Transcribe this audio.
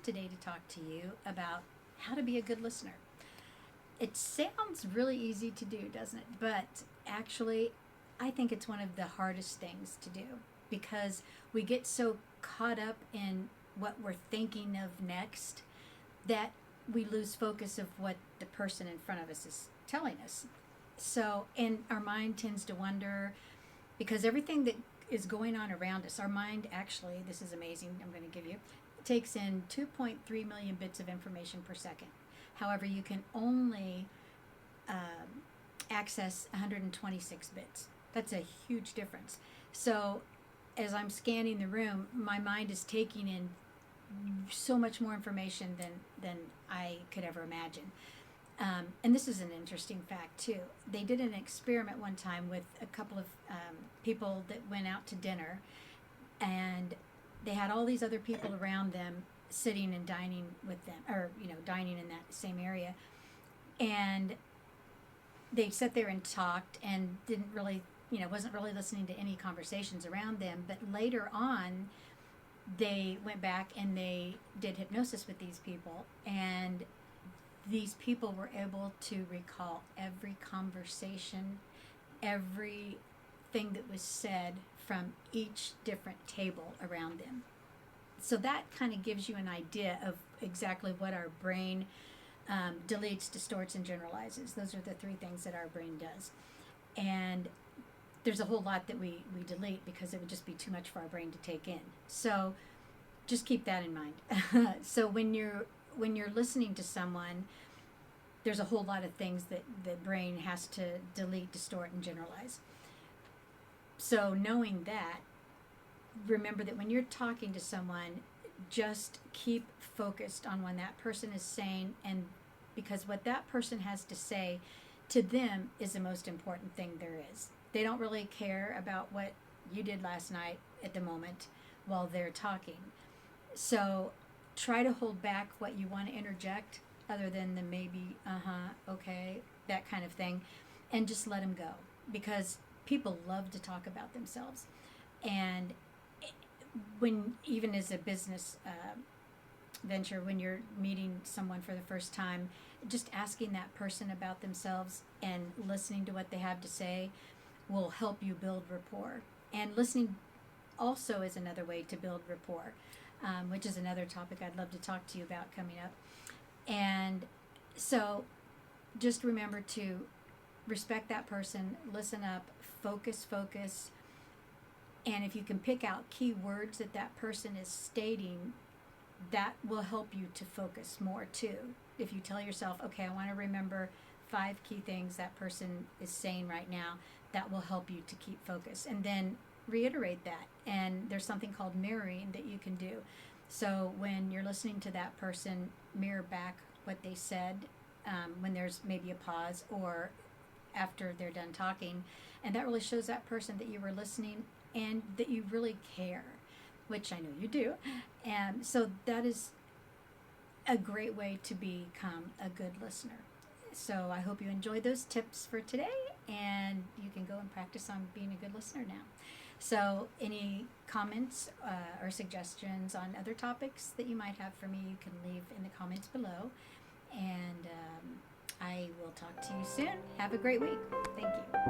today to talk to you about how to be a good listener. It sounds really easy to do, doesn't it? But actually, I think it's one of the hardest things to do because we get so caught up in what we're thinking of next that we lose focus of what the person in front of us is telling us. So, and our mind tends to wander because everything that is going on around us, our mind actually, this is amazing, I'm going to give you, takes in 2.3 million bits of information per second. However, you can only access 126 bits. That's a huge difference. So as I'm scanning the room, my mind is taking in so much more information than I could ever imagine. And this is an interesting fact too. They did an experiment one time with a couple of people that went out to dinner, and they had all these other people around them sitting and dining with them, or dining in that same area, and they sat there and talked and didn't really, wasn't really listening to any conversations around them. But later on, they went back and they did hypnosis with these people, and these people were able to recall every conversation, everything that was said from each different table around them. So that kind of gives you an idea of exactly what our brain deletes, distorts, and generalizes. Those are the three things that our brain does. And there's a whole lot that we delete because it would just be too much for our brain to take in. So just keep that in mind. So when you're listening to someone, there's a whole lot of things that the brain has to delete, distort, and generalize. So knowing that, remember that when you're talking to someone, just keep focused on what that person is saying, and because what that person has to say to them is the most important thing there is. They don't really care about what you did last night at the moment while they're talking. So try to hold back what you want to interject, other than the maybe, okay, that kind of thing, and just let them go, because people love to talk about themselves. And when, even as a business venture, when you're meeting someone for the first time, just asking that person about themselves and listening to what they have to say will help you build rapport. And listening also is another way to build rapport, which is another topic I'd love to talk to you about coming up. And so just remember to respect that person, listen up, focus, and if you can pick out key words that that person is stating, that will help you to focus more too. If you tell yourself, okay, I want to remember 5 key things that person is saying right now, that will help you to keep focus. And then reiterate that. And there's something called mirroring that you can do. So when you're listening to that person, mirror back what they said when there's maybe a pause or after they're done talking. And that really shows that person that you were listening and that you really care, which I know you do. And so that is a great way to become a good listener. So I hope you enjoyed those tips for today, and you can go and practice on being a good listener now. So any comments or suggestions on other topics that you might have for me, you can leave in the comments below. And I will talk to you soon. Have a great week. Thank you.